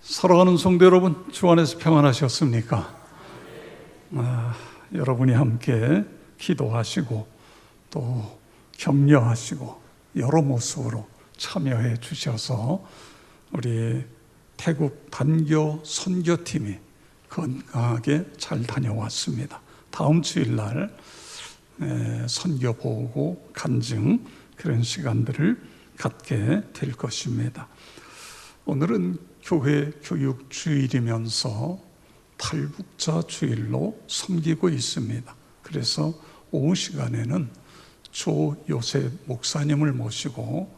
사랑하는 성도 여러분, 주 안에서 평안하셨습니까? 여러분이 함께 기도하시고 또 격려하시고 여러 모습으로 참여해 주셔서 우리 태국 단교 선교팀이 건강하게 잘 다녀왔습니다. 다음 주일날 선교 보고 간증 그런 시간들을 갖게 될 것입니다. 오늘은 교회 교육 주일이면서 탈북자 주일로 섬기고 있습니다. 그래서 오후 시간에는 조요셉 목사님을 모시고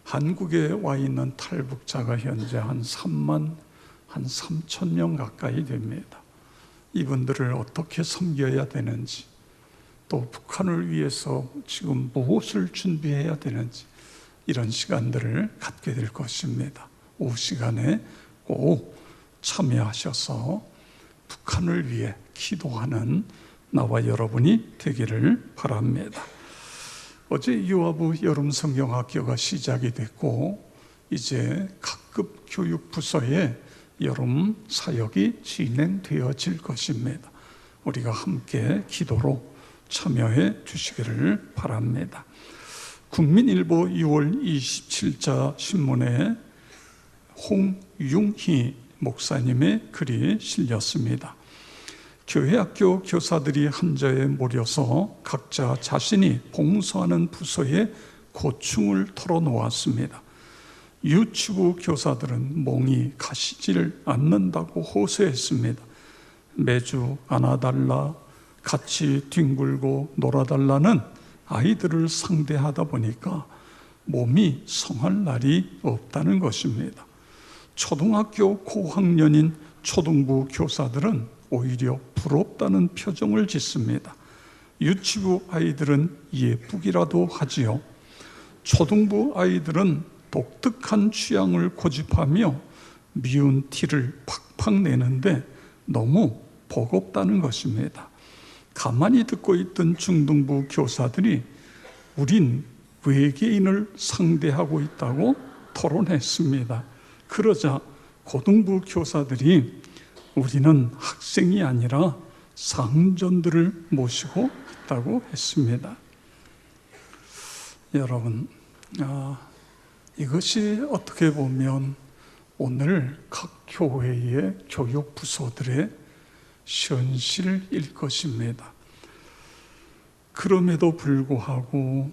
한국에 와 있는 탈북자가 현재 한 3천 명 가까이 됩니다. 이분들을 어떻게 섬겨야 되는지, 또 북한을 위해서 지금 무엇을 준비해야 되는지 이런 시간들을 갖게 될 것입니다. 오후 시간에 꼭 참여하셔서 북한을 위해 기도하는 나와 여러분이 되기를 바랍니다. 어제 유아부 여름성경학교가 시작이 됐고 이제 각급 교육부서에 여름 사역이 진행되어질 것입니다. 우리가 함께 기도로 참여해 주시기를 바랍니다. 국민일보 6월 27자 신문에 홍융희 목사님의 글이 실렸습니다. 교회 학교 교사들이 한자에 모여서 각자 자신이 봉사하는 부서에 고충을 털어놓았습니다. 유치부 교사들은 몽이 가시질 않는다고 호소했습니다. 매주 안아달라, 같이 뒹굴고 놀아달라는 아이들을 상대하다 보니까 몸이 성할 날이 없다는 것입니다. 초등학교 고학년인 초등부 교사들은 오히려 부럽다는 표정을 짓습니다. 유치부 아이들은 예쁘기라도 하지요. 초등부 아이들은 독특한 취향을 고집하며 미운 티를 팍팍 내는데 너무 버겁다는 것입니다. 가만히 듣고 있던 중등부 교사들이 우린 외계인을 상대하고 있다고 토론했습니다. 그러자 고등부 교사들이 우리는 학생이 아니라 상전들을 모시고 있다고 했습니다. 여러분, 이것이 어떻게 보면 오늘 각 교회의 교육부서들의 현실일 것입니다. 그럼에도 불구하고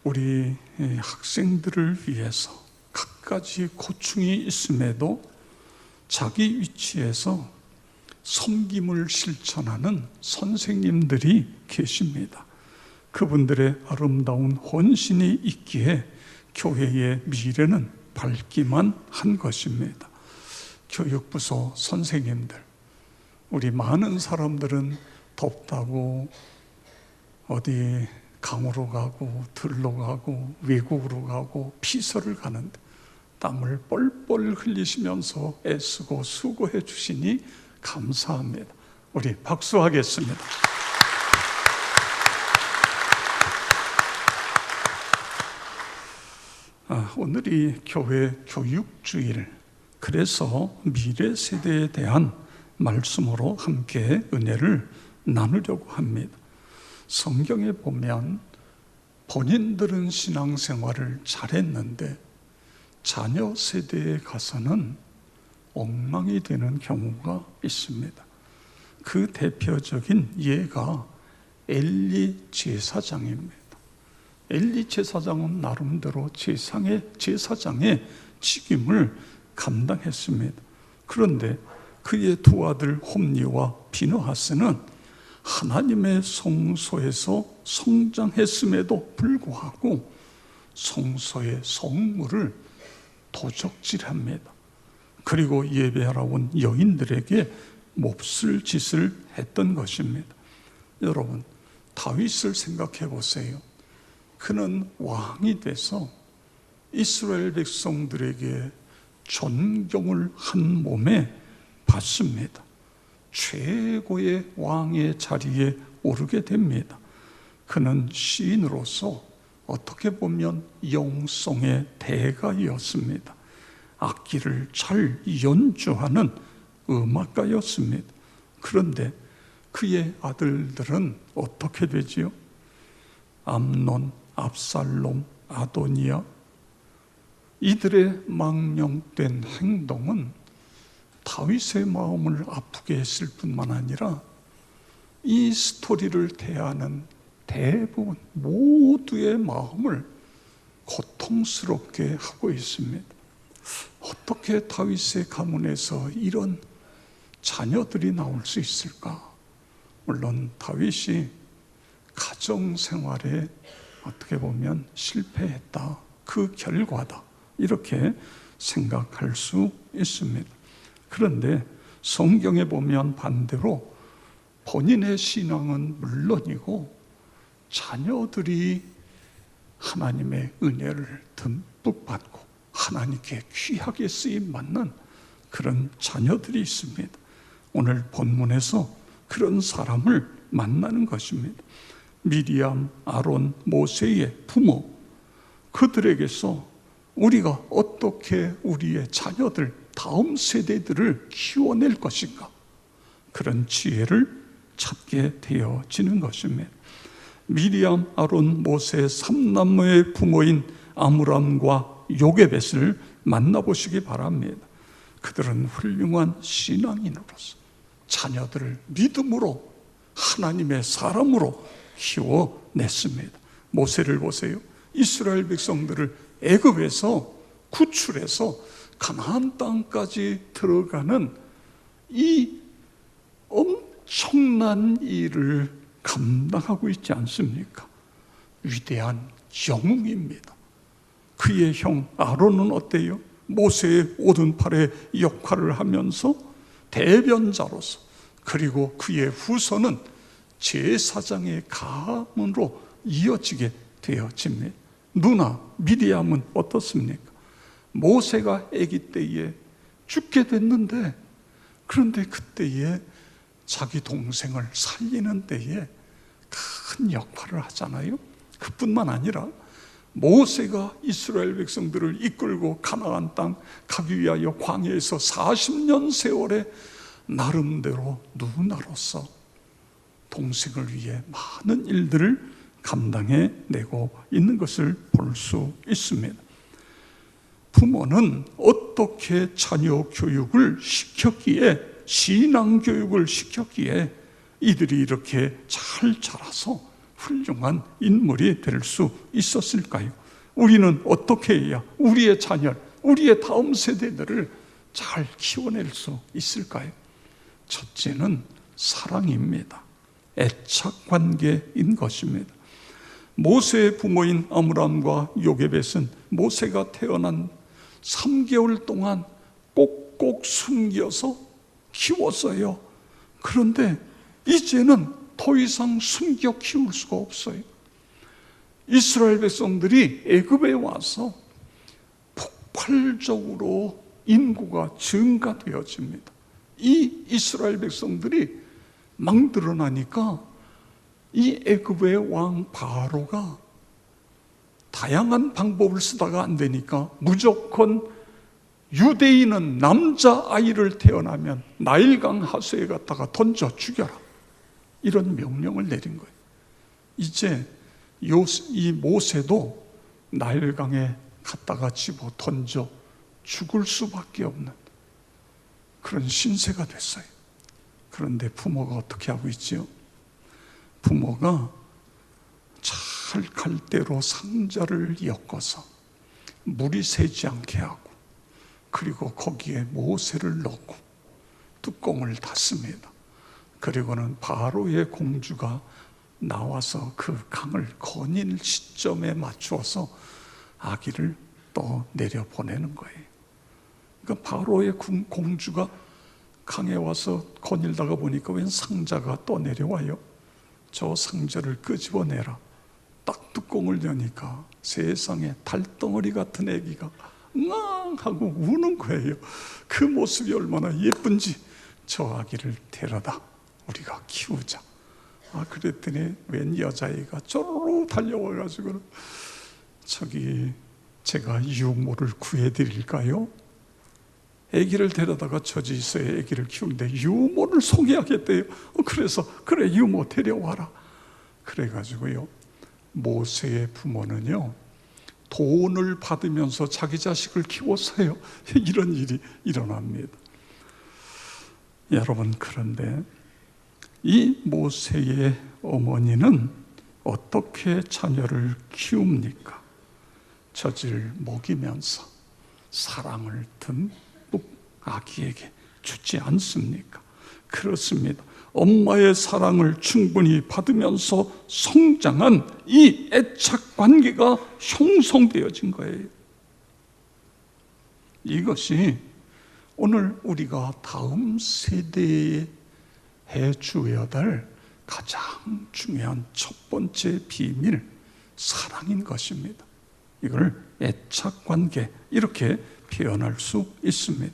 우리 학생들을 위해서 갖가지 고충이 있음에도 자기 위치에서 섬김을 실천하는 선생님들이 계십니다. 그분들의 아름다운 헌신이 있기에 교회의 미래는 밝기만 한 것입니다. 교육부서 선생님들, 우리 많은 사람들은 덥다고 어디 강으로 가고 들로 가고 외국으로 가고 피서를 가는데 땀을 뻘뻘 흘리시면서 애쓰고 수고해 주시니 감사합니다. 우리 박수하겠습니다. 오늘이 교회 교육주일, 그래서 미래 세대에 대한 말씀으로 함께 은혜를 나누려고 합니다. 성경에 보면 본인들은 신앙생활을 잘했는데 자녀 세대에 가서는 엉망이 되는 경우가 있습니다. 그 대표적인 예가 엘리 제사장입니다. 엘리 제사장은 나름대로 제사장의 직임을 감당했습니다. 그런데 그의 두 아들 홈니와 비느하스는 하나님의 성소에서 성장했음에도 불구하고 성소의 성물을 도적질합니다. 그리고 예배하러 온 여인들에게 몹쓸 짓을 했던 것입니다. 여러분, 다윗을 생각해 보세요. 그는 왕이 돼서 이스라엘 백성들에게 존경을 한 몸에 받습니다. 최고의 왕의 자리에 오르게 됩니다. 그는 시인으로서 어떻게 보면 영성의 대가였습니다. 악기를 잘 연주하는 음악가였습니다. 그런데 그의 아들들은 어떻게 되지요? 암논, 압살롬, 아도니아, 이들의 망령된 행동은 다윗의 마음을 아프게 했을 뿐만 아니라 이 스토리를 대하는 대부분 모두의 마음을 고통스럽게 하고 있습니다. 어떻게 다윗의 가문에서 이런 자녀들이 나올 수 있을까? 물론 다윗이 가정생활에 어떻게 보면 실패했다, 그 결과다, 이렇게 생각할 수 있습니다. 그런데 성경에 보면 반대로 본인의 신앙은 물론이고 자녀들이 하나님의 은혜를 듬뿍 받고 하나님께 귀하게 쓰임 받는 그런 자녀들이 있습니다. 오늘 본문에서 그런 사람을 만나는 것입니다. 미리암, 아론, 모세의 부모, 그들에게서 우리가 어떻게 우리의 자녀들, 다음 세대들을 키워낼 것인가, 그런 지혜를 찾게 되어지는 것입니다. 미리암, 아론, 모세 삼남매의 부모인 아므람과 요게벳을 만나보시기 바랍니다. 그들은 훌륭한 신앙인으로서 자녀들을 믿음으로 하나님의 사람으로 키워냈습니다. 모세를 보세요. 이스라엘 백성들을 애굽에서 구출해서 가나안 땅까지 들어가는 이 엄청난 일을 감당하고 있지 않습니까? 위대한 영웅입니다. 그의 형 아론은 어때요? 모세의 오른팔의 역할을 하면서 대변자로서, 그리고 그의 후손은 제사장의 가문으로 이어지게 되어집니다. 누나 미리암은 어떻습니까? 모세가 아기 때에 죽게 됐는데, 그런데 그때에 자기 동생을 살리는 데에 큰 역할을 하잖아요. 그뿐만 아니라 모세가 이스라엘 백성들을 이끌고 가나안 땅 가기 위하여 광야에서 40년 세월에 나름대로 누나로서 동생을 위해 많은 일들을 감당해내고 있는 것을 볼 수 있습니다. 부모는 어떻게 자녀 교육을 시켰기에, 신앙 교육을 시켰기에 이들이 이렇게 잘 자라서 훌륭한 인물이 될 수 있었을까요? 우리는 어떻게 해야 우리의 자녀, 우리의 다음 세대들을 잘 키워낼 수 있을까요? 첫째는 사랑입니다. 애착 관계인 것입니다. 모세의 부모인 아므람과 요게벳은 모세가 태어난 3개월 동안 꼭꼭 숨겨서 키웠어요. 그런데 이제는 더 이상 숨겨 키울 수가 없어요. 이스라엘 백성들이 애굽에 와서 폭발적으로 인구가 증가되어집니다. 이 이스라엘 백성들이 막 늘어나니까 이 애굽의 왕 바로가 다양한 방법을 쓰다가 안 되니까 무조건 유대인은 남자아이를 태어나면 나일강 하수에 갖다가 던져 죽여라, 이런 명령을 내린 거예요. 이제 이 모세도 나일강에 갖다가 집어 던져 죽을 수밖에 없는 그런 신세가 됐어요. 그런데 부모가 어떻게 하고 있지요? 부모가 잘 갈대로 상자를 엮어서 물이 새지 않게 하고, 그리고 거기에 모세를 넣고 뚜껑을 닫습니다. 그리고는 바로의 공주가 나와서 그 강을 거닐 시점에 맞추어서 아기를 또 내려보내는 거예요. 그러니까 바로의 공주가 강에 와서 거닐다가 보니까 웬 상자가 또 내려와요. 저 상자를 끄집어내라. 딱 뚜껑을 여니까 세상에 달덩어리 같은 아기가 응앙 하고 우는 거예요. 그 모습이 얼마나 예쁜지 저 아기를 데려다 우리가 키우자. 그랬더니 웬 여자애가 쪼르르 달려와가지고, 저기 제가 유모를 구해드릴까요? 아기를 데려다가 저지서에 아기를 키우는데 유모를 소개하겠대요. 그래서 그래 유모 데려와라. 그래가지고요, 모세의 부모는요 돈을 받으면서 자기 자식을 키웠어요. 이런 일이 일어납니다. 여러분, 그런데 이 모세의 어머니는 어떻게 자녀를 키웁니까? 젖을 먹이면서 사랑을 듬뿍 아기에게 주지 않습니까? 그렇습니다. 엄마의 사랑을 충분히 받으면서 성장한 이 애착 관계가 형성되어진 거예요. 이것이 오늘 우리가 다음 세대에 해주어야 될 가장 중요한 첫 번째 비밀, 사랑인 것입니다. 이걸 애착 관계, 이렇게 표현할 수 있습니다.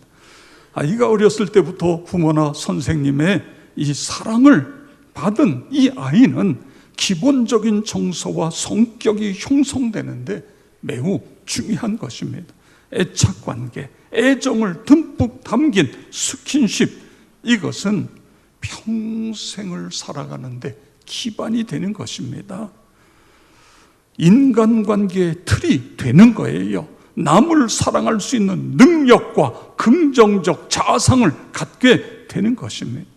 아이가 어렸을 때부터 부모나 선생님의 이 사랑을 받은 이 아이는 기본적인 정서와 성격이 형성되는데 매우 중요한 것입니다. 애착 관계, 애정을 듬뿍 담긴 스킨십, 이것은 평생을 살아가는데 기반이 되는 것입니다. 인간관계의 틀이 되는 거예요. 남을 사랑할 수 있는 능력과 긍정적 자아상을 갖게 되는 것입니다.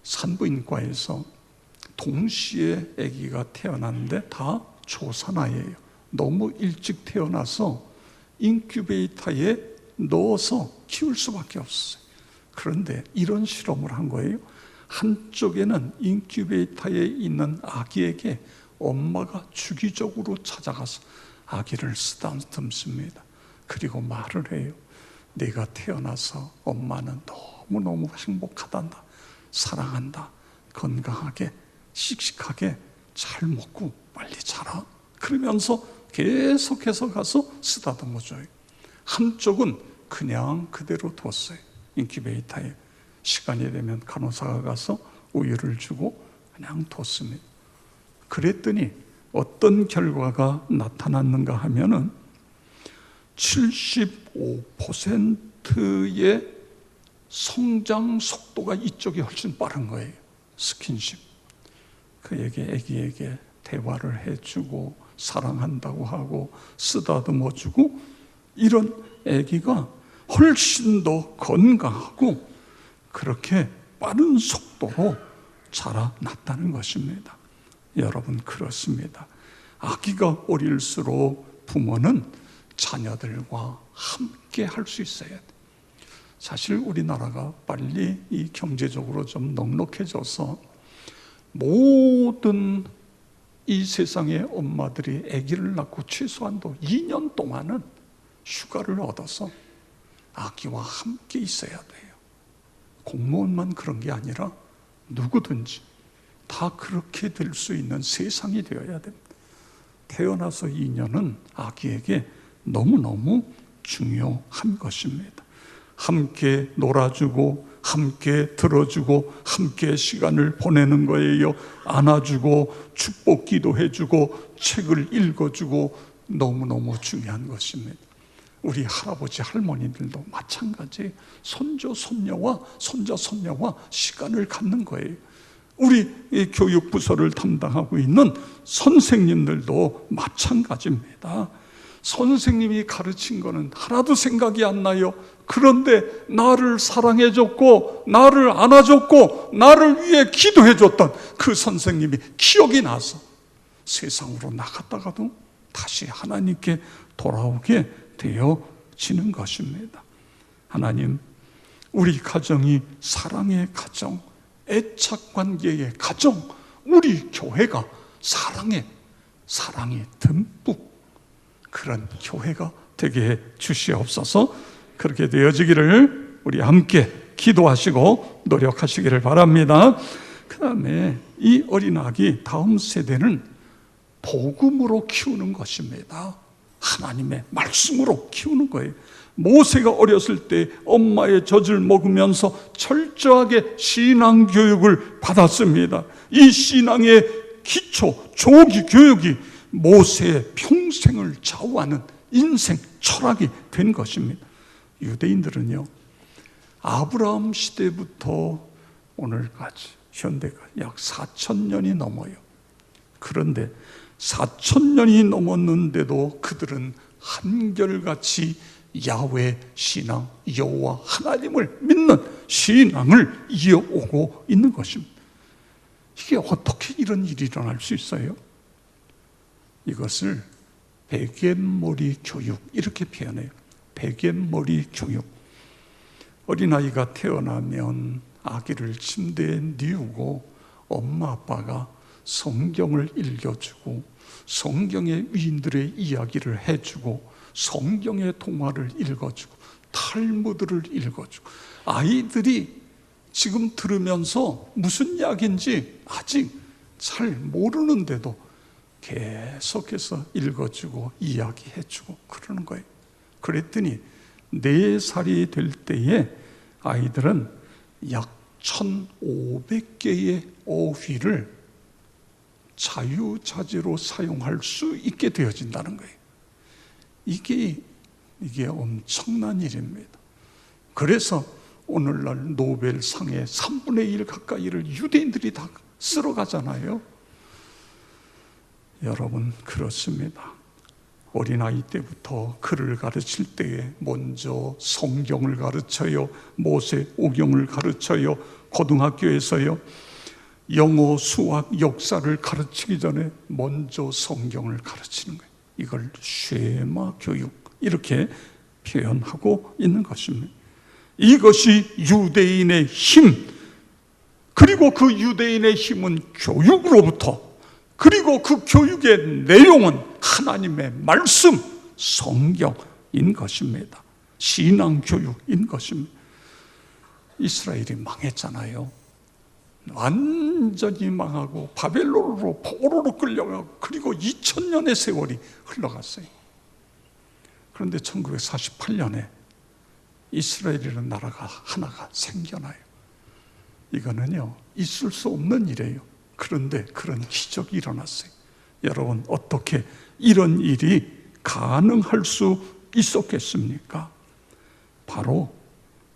산부인과에서 동시에 아기가 태어났는데 다 조산아이예요. 너무 일찍 태어나서 인큐베이터에 넣어서 키울 수밖에 없었어요. 그런데 이런 실험을 한 거예요. 한쪽에는 인큐베이터에 있는 아기에게 엄마가 주기적으로 찾아가서 아기를 쓰다듬습니다. 그리고 말을 해요. 네가 태어나서 엄마는 너무너무 행복하단다, 사랑한다, 건강하게 씩씩하게 잘 먹고 빨리 자라. 그러면서 계속해서 가서 쓰다듬어줘요. 한쪽은 그냥 그대로 뒀어요. 인큐베이터에. 시간이 되면 간호사가 가서 우유를 주고 그냥 뒀습니다. 그랬더니 어떤 결과가 나타났는가 하면은 75%의 성장 속도가 이쪽이 훨씬 빠른 거예요. 스킨십. 그에게, 아기에게 대화를 해주고 사랑한다고 하고 쓰다듬어주고, 이런 아기가 훨씬 더 건강하고 그렇게 빠른 속도로 자라났다는 것입니다. 여러분, 그렇습니다. 아기가 어릴수록 부모는 자녀들과 함께 할 수 있어야 돼요. 사실 우리나라가 빨리 이 경제적으로 좀 넉넉해져서 모든 이 세상의 엄마들이 아기를 낳고 최소한도 2년 동안은 휴가를 얻어서 아기와 함께 있어야 돼요. 공무원만 그런 게 아니라 누구든지 다 그렇게 될 수 있는 세상이 되어야 됩니다. 태어나서 2년은 아기에게 너무너무 중요한 것입니다. 함께 놀아주고 함께 들어주고 함께 시간을 보내는 거예요. 안아주고 축복 기도해주고 책을 읽어주고 너무너무 중요한 것입니다. 우리 할아버지 할머니들도 마찬가지예요. 손주 손녀와 손자 손녀와 시간을 갖는 거예요. 우리 교육부서를 담당하고 있는 선생님들도 마찬가지입니다. 선생님이 가르친 거는 하나도 생각이 안 나요. 그런데 나를 사랑해줬고 나를 안아줬고 나를 위해 기도해줬던 그 선생님이 기억이 나서 세상으로 나갔다가도 다시 하나님께 돌아오게 되어지는 것입니다. 하나님, 우리 가정이 사랑의 가정, 애착 관계의 가정, 우리 교회가 사랑이 듬뿍 그런 교회가 되게 해 주시옵소서. 그렇게 되어지기를 우리 함께 기도하시고 노력하시기를 바랍니다. 그 다음에 이 어린아기 다음 세대는 복음으로 키우는 것입니다. 하나님의 말씀으로 키우는 거예요. 모세가 어렸을 때 엄마의 젖을 먹으면서 철저하게 신앙교육을 받았습니다. 이 신앙의 기초, 조기 교육이 모세의 평생을 좌우하는 인생 철학이 된 것입니다. 유대인들은요, 아브라함 시대부터 오늘까지 현대까지 약 4,000년이 넘어요. 그런데 4,000년이 넘었는데도 그들은 한결같이 야훼 신앙, 여호와 하나님을 믿는 신앙을 이어오고 있는 것입니다. 이게 어떻게 이런 일이 일어날 수 있어요? 이것을 베갯머리 교육, 이렇게 표현해요. 베갯머리 교육. 어린아이가 태어나면 아기를 침대에 뉘우고 엄마 아빠가 성경을 읽어주고 성경의 위인들의 이야기를 해주고 성경의 동화를 읽어주고 탈무드를 읽어주고, 아이들이 지금 들으면서 무슨 이야기인지 아직 잘 모르는데도 계속해서 읽어주고 이야기해주고 그러는 거예요. 그랬더니 4살이 될 때에 아이들은 약 1,500개의 어휘를 자유자재로 사용할 수 있게 되어진다는 거예요. 이게 엄청난 일입니다. 그래서 오늘날 노벨상의 3분의 1 가까이를 유대인들이 다 쓸어가잖아요. 여러분, 그렇습니다. 어린아이 때부터 글을 가르칠 때에 먼저 성경을 가르쳐요. 모세오경을 가르쳐요. 고등학교에서요, 영어, 수학, 역사를 가르치기 전에 먼저 성경을 가르치는 거예요. 이걸 쉐마 교육, 이렇게 표현하고 있는 것입니다. 이것이 유대인의 힘, 그리고 그 유대인의 힘은 교육으로부터, 그리고 그 교육의 내용은 하나님의 말씀, 성경인 것입니다. 신앙교육인 것입니다. 이스라엘이 망했잖아요. 완전히 망하고 바벨론으로 포로로 끌려가고, 그리고 2000년의 세월이 흘러갔어요. 그런데 1948년에 이스라엘이라는 나라가 하나가 생겨나요. 이거는요, 있을 수 없는 일이에요. 그런데 그런 기적이 일어났어요. 여러분, 어떻게 이런 일이 가능할 수 있었겠습니까? 바로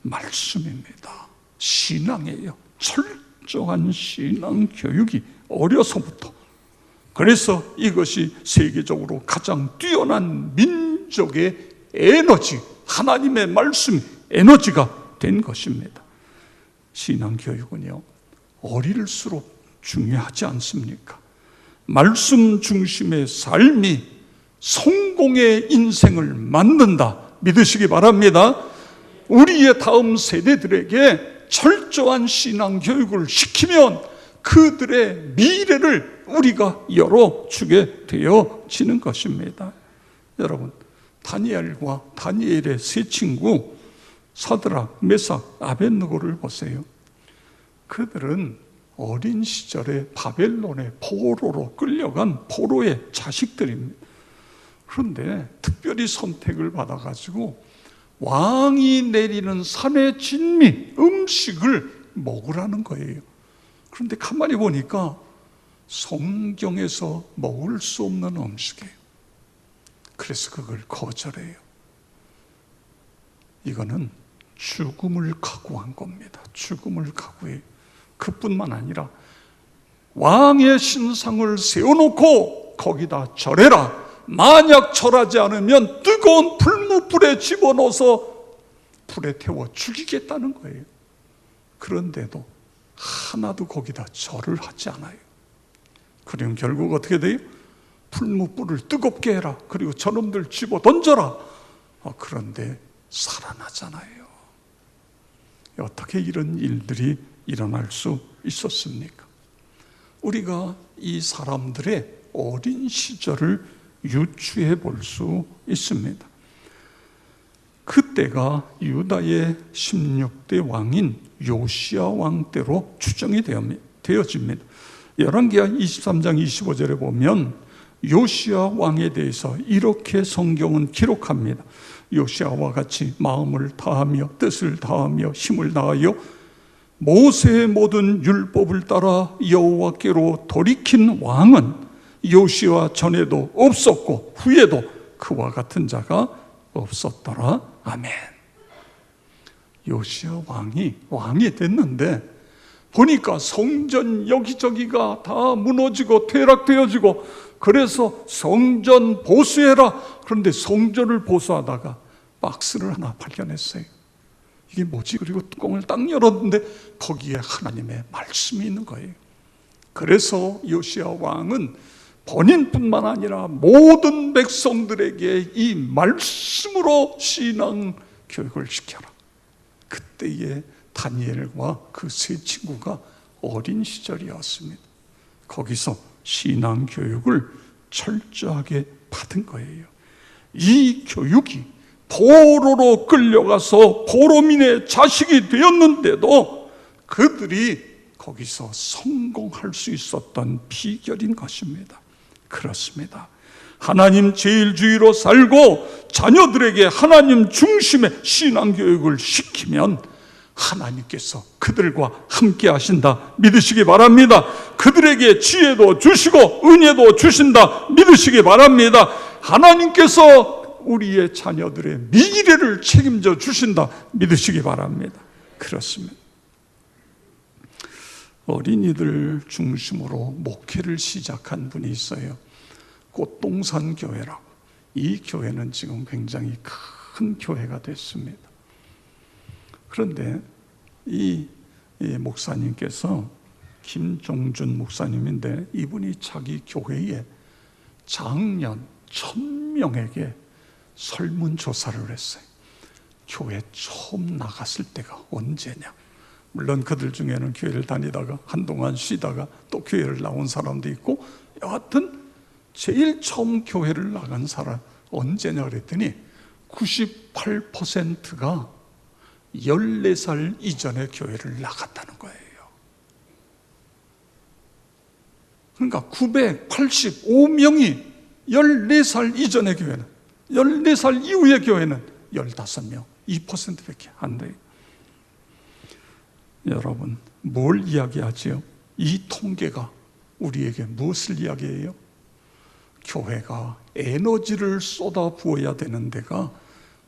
말씀입니다. 신앙이에요. 철저한 신앙 교육이 어려서부터. 그래서 이것이 세계적으로 가장 뛰어난 민족의 에너지, 하나님의 말씀 에너지가 된 것입니다. 신앙 교육은요, 어릴수록 중요하지 않습니까? 말씀 중심의 삶이 성공의 인생을 만든다 믿으시기 바랍니다. 우리의 다음 세대들에게 철저한 신앙 교육을 시키면 그들의 미래를 우리가 열어주게 되어지는 것입니다. 여러분, 다니엘과 다니엘의 세 친구 사드락, 메삭, 아벳느고를 보세요. 그들은 어린 시절에 바벨론의 포로로 끌려간 포로의 자식들입니다. 그런데 특별히 선택을 받아가지고 왕이 내리는 산의 진미, 음식을 먹으라는 거예요. 그런데 가만히 보니까 성경에서 먹을 수 없는 음식이에요. 그래서 그걸 거절해요. 이거는 죽음을 각오한 겁니다. 죽음을 각오해요. 그뿐만 아니라 왕의 신상을 세워놓고 거기다 절해라. 만약 절하지 않으면 뜨거운 풀무불에 집어넣어서 불에 태워 죽이겠다는 거예요. 그런데도 하나도 거기다 절을 하지 않아요. 그러면 결국 어떻게 돼요? 풀무불을 뜨겁게 해라. 그리고 저놈들 집어 던져라. 그런데 살아나잖아요. 어떻게 이런 일들이 일어날 수 있었습니까? 우리가 이 사람들의 어린 시절을 유추해 볼 수 있습니다. 그때가 유다의 16대 왕인 요시야 왕 때로 추정이 되어집니다. 열왕기하 23장 25절에 보면 요시야 왕에 대해서 이렇게 성경은 기록합니다. 요시야와 같이 마음을 다하며 뜻을 다하며 힘을 다하여 모세의 모든 율법을 따라 여호와께로 돌이킨 왕은 요시야 전에도 없었고 후에도 그와 같은 자가 없었더라. 아멘. 요시야 왕이 됐는데 보니까 성전 여기저기가 다 무너지고 퇴락되어지고, 그래서 성전 보수해라. 그런데 성전을 보수하다가 박스를 하나 발견했어요. 이게 뭐지? 그리고 뚜껑을 딱 열었는데 거기에 하나님의 말씀이 있는 거예요. 그래서 요시야 왕은 본인뿐만 아니라 모든 백성들에게 이 말씀으로 신앙 교육을 시켜라. 그때에 다니엘과 그 세 친구가 어린 시절이었습니다. 거기서 신앙 교육을 철저하게 받은 거예요. 이 교육이 포로로 끌려가서 포로민의 자식이 되었는데도 그들이 거기서 성공할 수 있었던 비결인 것입니다. 그렇습니다. 하나님 제일주의로 살고 자녀들에게 하나님 중심의 신앙교육을 시키면 하나님께서 그들과 함께 하신다 믿으시기 바랍니다. 그들에게 지혜도 주시고 은혜도 주신다 믿으시기 바랍니다. 하나님께서 우리의 자녀들의 미래를 책임져 주신다 믿으시기 바랍니다. 그렇습니다. 어린이들 중심으로 목회를 시작한 분이 있어요. 꽃동산 교회라고. 이 교회는 지금 굉장히 큰 교회가 됐습니다. 그런데 이 목사님께서 김종준 목사님인데, 이분이 자기 교회에 작년 1000명에게 설문조사를 했어요. 교회 처음 나갔을 때가 언제냐. 물론 그들 중에는 교회를 다니다가 한동안 쉬다가 또 교회를 나온 사람도 있고, 여하튼 제일 처음 교회를 나간 사람 언제냐 그랬더니 98%가 14살 이전에 교회를 나갔다는 거예요. 그러니까 985명이 14살 이전의 교회는, 14살 이후의 교회는 15명, 2%밖에 안 돼요. 여러분, 뭘 이야기하지요? 이 통계가 우리에게 무엇을 이야기해요? 교회가 에너지를 쏟아 부어야 되는 데가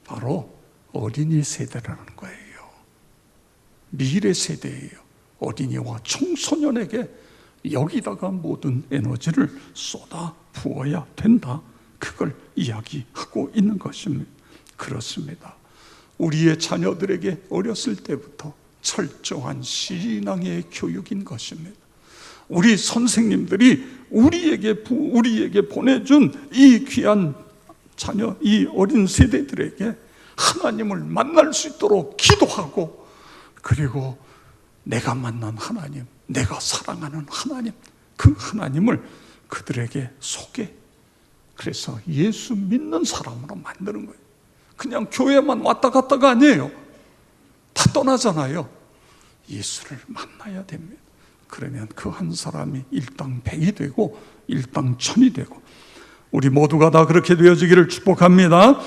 바로 어린이 세대라는 거예요. 미래 세대예요. 어린이와 청소년에게 여기다가 모든 에너지를 쏟아 부어야 된다. 그걸 이야기하고 있는 것입니다. 그렇습니다. 우리의 자녀들에게 어렸을 때부터 철저한 신앙의 교육인 것입니다. 우리 선생님들이 우리에게 보내준 이 귀한 자녀, 이 어린 세대들에게 하나님을 만날 수 있도록 기도하고, 그리고 내가 만난 하나님, 내가 사랑하는 하나님, 그 하나님을 그들에게 소개, 그래서 예수 믿는 사람으로 만드는 거예요. 그냥 교회만 왔다 갔다가 아니에요. 다 떠나잖아요. 예수를 만나야 됩니다. 그러면 그 한 사람이 일당백이 되고 일당천이 되고, 우리 모두가 다 그렇게 되어지기를 축복합니다.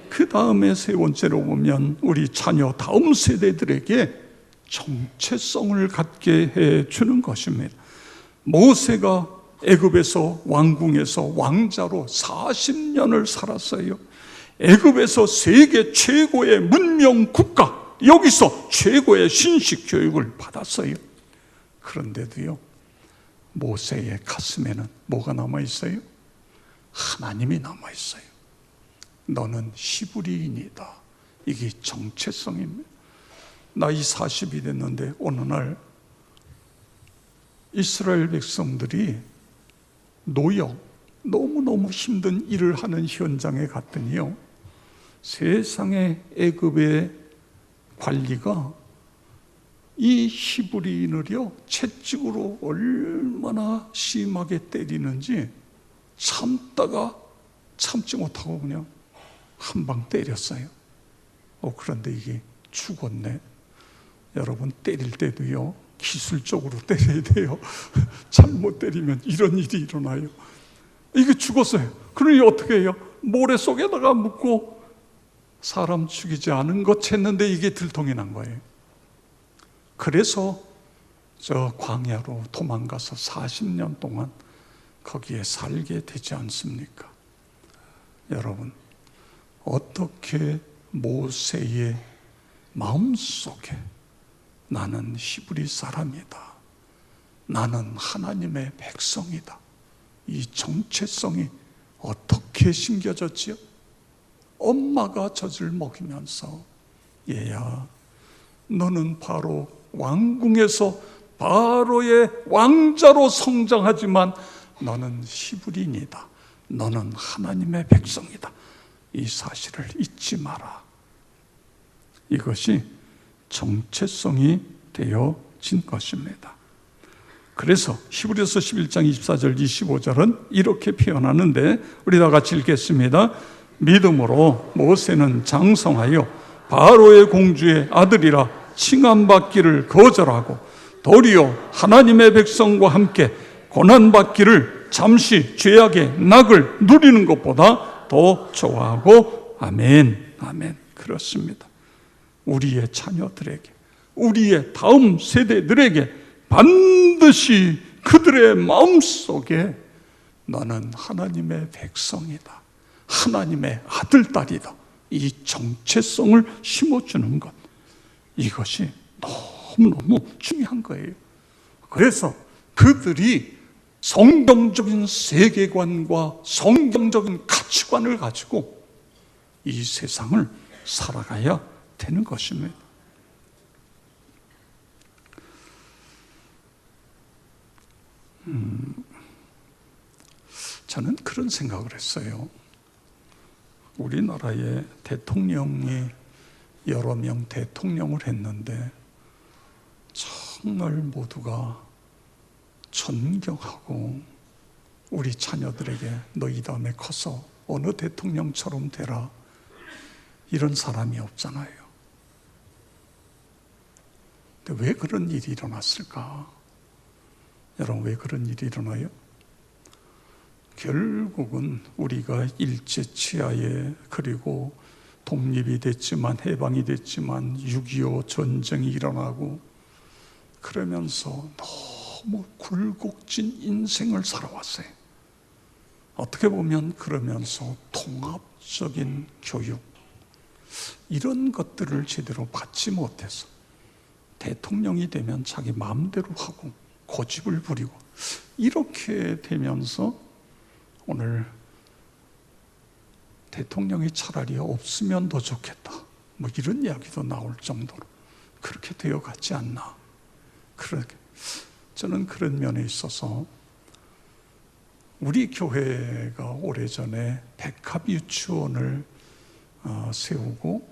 그 다음에 세 번째로 보면 우리 자녀 다음 세대들에게 정체성을 갖게 해주는 것입니다. 모세가 애굽에서 왕궁에서 왕자로 40년을 살았어요. 애굽에서 세계 최고의 문명 국가, 여기서 최고의 신식 교육을 받았어요. 그런데도요, 모세의 가슴에는 뭐가 남아있어요? 하나님이 남아있어요. 너는 히브리인이다. 이게 정체성입니다. 나이 40이 됐는데 어느 날 이스라엘 백성들이 노역, 너무너무 힘든 일을 하는 현장에 갔더니요, 세상의 애굽의 관리가 이 히브리인을요 채찍으로 얼마나 심하게 때리는지 참다가 참지 못하고 그냥 한 방 때렸어요. 그런데 이게 죽었네. 여러분, 때릴 때도요 기술적으로 때려야 돼요. 잘못 때리면 이런 일이 일어나요. 이게 죽었어요. 그러니 어떻게 해요? 모래 속에다가 묻고 사람 죽이지 않은 것 챘는데 이게 들통이 난 거예요. 그래서 저 광야로 도망가서 40년 동안 거기에 살게 되지 않습니까? 여러분, 어떻게 모세의 마음속에 나는 히브리 사람이다, 나는 하나님의 백성이다, 이 정체성이 어떻게 심겨졌지요? 엄마가 젖을 먹이면서 얘야, 너는 바로 왕궁에서 바로의 왕자로 성장하지만 너는 히브리인이다, 너는 하나님의 백성이다, 이 사실을 잊지 마라. 이것이 정체성이 되어진 것입니다. 그래서 히브리서 11장 24절 25절은 이렇게 표현하는데, 우리 다 같이 읽겠습니다. 믿음으로 모세는 장성하여 바로의 공주의 아들이라 칭함받기를 거절하고 도리어 하나님의 백성과 함께 고난받기를 잠시 죄악의 낙을 누리는 것보다 더 좋아하고. 아멘, 아멘. 그렇습니다. 우리의 자녀들에게, 우리의 다음 세대들에게 반드시 그들의 마음속에 너는 하나님의 백성이다, 하나님의 아들, 딸이다, 이 정체성을 심어주는 것, 이것이 너무너무 중요한 거예요. 그래서 그들이 성경적인 세계관과 성경적인 가치관을 가지고 이 세상을 살아가야 되는 것입니다. 저는 그런 생각을 했어요. 우리나라의 대통령이 여러 명 대통령을 했는데 정말 모두가 존경하고 우리 자녀들에게 너 이 다음에 커서 어느 대통령처럼 되라, 이런 사람이 없잖아요. 근데 왜 그런 일이 일어났을까? 여러분, 왜 그런 일이 일어나요? 결국은 우리가 일제치하에, 그리고 독립이 됐지만, 해방이 됐지만 6.25 전쟁이 일어나고 그러면서 너무 굴곡진 인생을 살아왔어요. 어떻게 보면 그러면서 통합적인 교육, 이런 것들을 제대로 받지 못해서 대통령이 되면 자기 마음대로 하고 고집을 부리고, 이렇게 되면서 오늘 대통령이 차라리 없으면 더 좋겠다, 뭐 이런 이야기도 나올 정도로 그렇게 되어가지 않나. 그렇게 저는 그런 면에 있어서 우리 교회가 오래전에 백합유치원을 세우고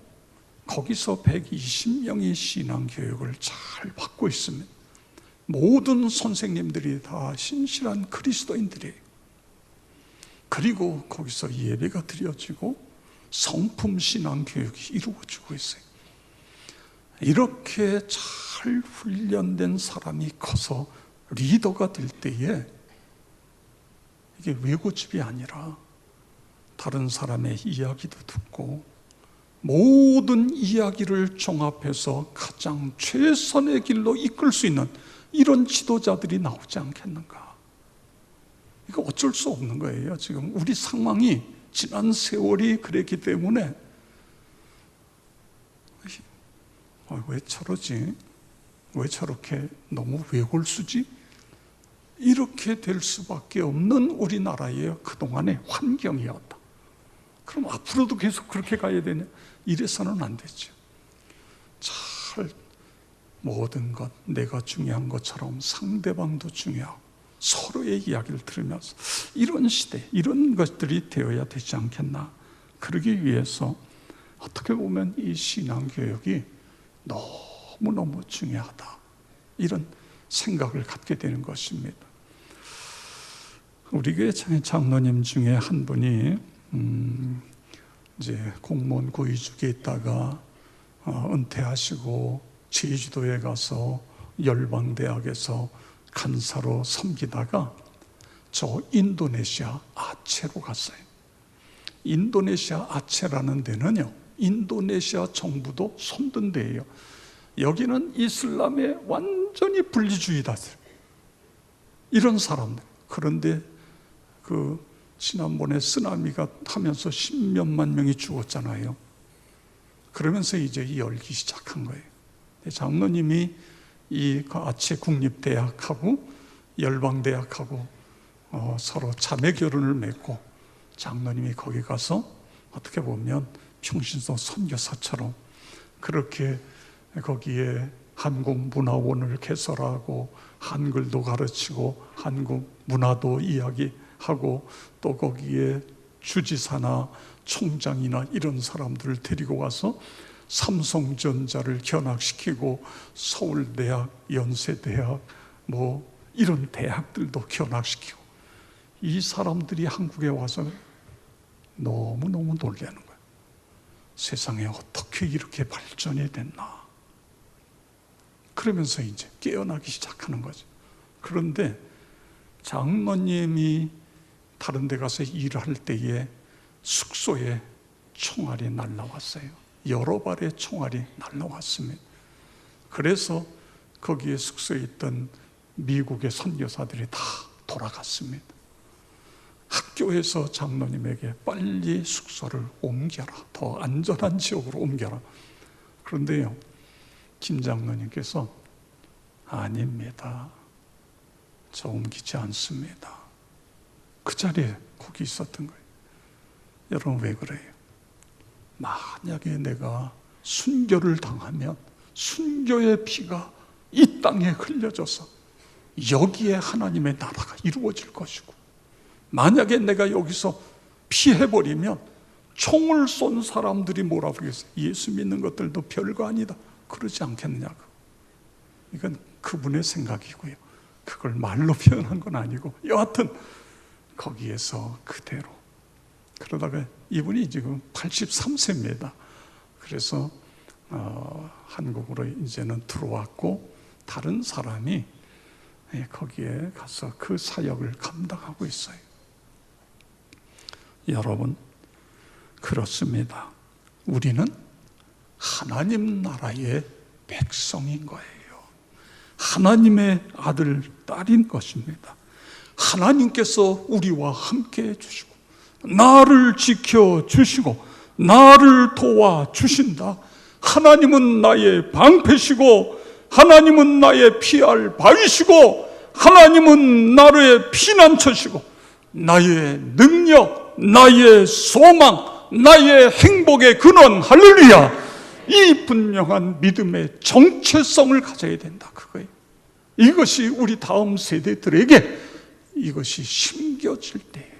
거기서 120명이 신앙교육을 잘 받고 있습니다. 모든 선생님들이 다 신실한 그리스도인들이에요. 그리고 거기서 예배가 드려지고 성품 신앙교육이 이루어지고 있어요. 이렇게 잘 훈련된 사람이 커서 리더가 될 때에 이게 외고집이 아니라 다른 사람의 이야기도 듣고 모든 이야기를 종합해서 가장 최선의 길로 이끌 수 있는 이런 지도자들이 나오지 않겠는가. 이거 어쩔 수 없는 거예요. 지금 우리 상황이 지난 세월이 그랬기 때문에 왜 저러지? 왜 저렇게 너무 외골수지? 이렇게 될 수밖에 없는 우리나라의 그동안의 환경이었다. 그럼 앞으로도 계속 그렇게 가야 되냐? 이래서는 안 되죠. 잘 모든 것, 내가 중요한 것처럼 상대방도 중요하고 서로의 이야기를 들으면서 이런 시대, 이런 것들이 되어야 되지 않겠나. 그러기 위해서 어떻게 보면 이 신앙교육이 너무너무 중요하다, 이런 생각을 갖게 되는 것입니다. 우리 교회 장로님 중에 한 분이 이제 공무원 고위직에 있다가 은퇴하시고 제주도에 가서 열방대학에서 간사로 섬기다가 저 인도네시아 아체로 갔어요. 인도네시아 아체라는 데는요, 인도네시아 정부도 손든 데예요. 여기는 이슬람의 완전히 분리주의자들, 이런 사람들. 그런데 지난번에 쓰나미가 하면서 10몇만 명이 죽었잖아요. 그러면서 이제 열기 시작한 거예요. 장로님이 이 아체 국립대학하고 열방대학하고 서로 자매 결혼을 맺고, 장로님이 거기 가서 어떻게 보면 평신도 선교사처럼 그렇게 거기에 한국문화원을 개설하고 한글도 가르치고 한국 문화도 이야기하고, 또 거기에 주지사나 총장이나 이런 사람들을 데리고 와서 삼성전자를 견학시키고 서울대학, 연세대학 뭐 이런 대학들도 견학시키고, 이 사람들이 한국에 와서 너무너무 놀라는 거예요. 세상에 어떻게 이렇게 발전이 됐나. 그러면서 이제 깨어나기 시작하는 거죠. 그런데 장로님이 다른 데 가서 일할 때에 숙소에 총알이 날라왔어요. 여러 발의 총알이 날라왔습니다. 그래서 거기에 숙소에 있던 미국의 선교사들이 다 돌아갔습니다. 학교에서 장로님에게 빨리 숙소를 옮겨라, 더 안전한 지역으로 옮겨라. 그런데요, 김 장로님께서 아닙니다, 저 옮기지 않습니다. 그 자리에 거기 있었던 거예요. 여러분, 왜 그래요? 만약에 내가 순교를 당하면 순교의 피가 이 땅에 흘려져서 여기에 하나님의 나라가 이루어질 것이고, 만약에 내가 여기서 피해버리면 총을 쏜 사람들이 뭐라고 그러겠어요? 예수 믿는 것들도 별거 아니다, 그러지 않겠느냐고. 이건 그분의 생각이고요, 그걸 말로 표현한 건 아니고, 여하튼 거기에서 그대로. 그러다가 이분이 지금 83세입니다. 그래서 한국으로 이제는 들어왔고, 다른 사람이 거기에 가서 그 사역을 감당하고 있어요. 여러분, 그렇습니다. 우리는 하나님 나라의 백성인 거예요. 하나님의 아들, 딸인 것입니다. 하나님께서 우리와 함께 해주시고 나를 지켜주시고 나를 도와주신다. 하나님은 나의 방패시고 하나님은 나의 피할 바위시고 하나님은 나의 피난처시고 나의 능력, 나의 소망, 나의 행복의 근원. 할렐루야. 이 분명한 믿음의 정체성을 가져야 된다, 그거예요. 이것이 우리 다음 세대들에게 이것이 심겨질 때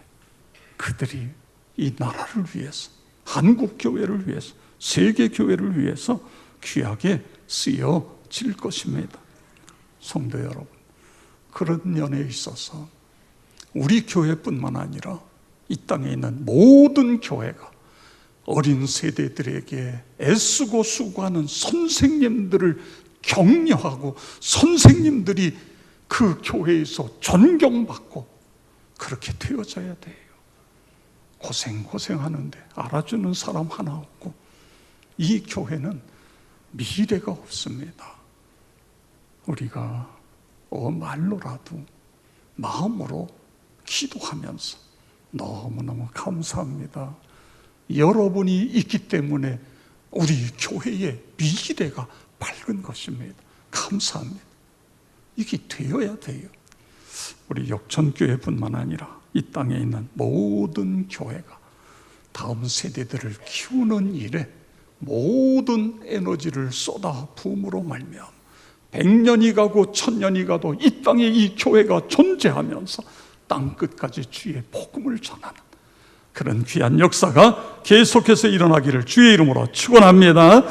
그들이 이 나라를 위해서, 한국 교회를 위해서, 세계 교회를 위해서 귀하게 쓰여질 것입니다. 성도 여러분, 그런 면에 있어서 우리 교회뿐만 아니라 이 땅에 있는 모든 교회가 어린 세대들에게 애쓰고 수고하는 선생님들을 격려하고, 선생님들이 그 교회에서 존경받고 그렇게 되어져야 돼요. 고생하는데 알아주는 사람 하나 없고 이 교회는 미래가 없습니다. 우리가 말로라도 마음으로 기도하면서 너무너무 감사합니다, 여러분이 있기 때문에 우리 교회의 미래가 밝은 것입니다, 감사합니다, 이게 되어야 돼요. 우리 역천교회뿐만 아니라 이 땅에 있는 모든 교회가 다음 세대들을 키우는 일에 모든 에너지를 쏟아 부음으로 말미암아 100년이 가고 1000년이 가도 이 땅에 이 교회가 존재하면서 땅 끝까지 주의 복음을 전하는 그런 귀한 역사가 계속해서 일어나기를 주의 이름으로 축원합니다.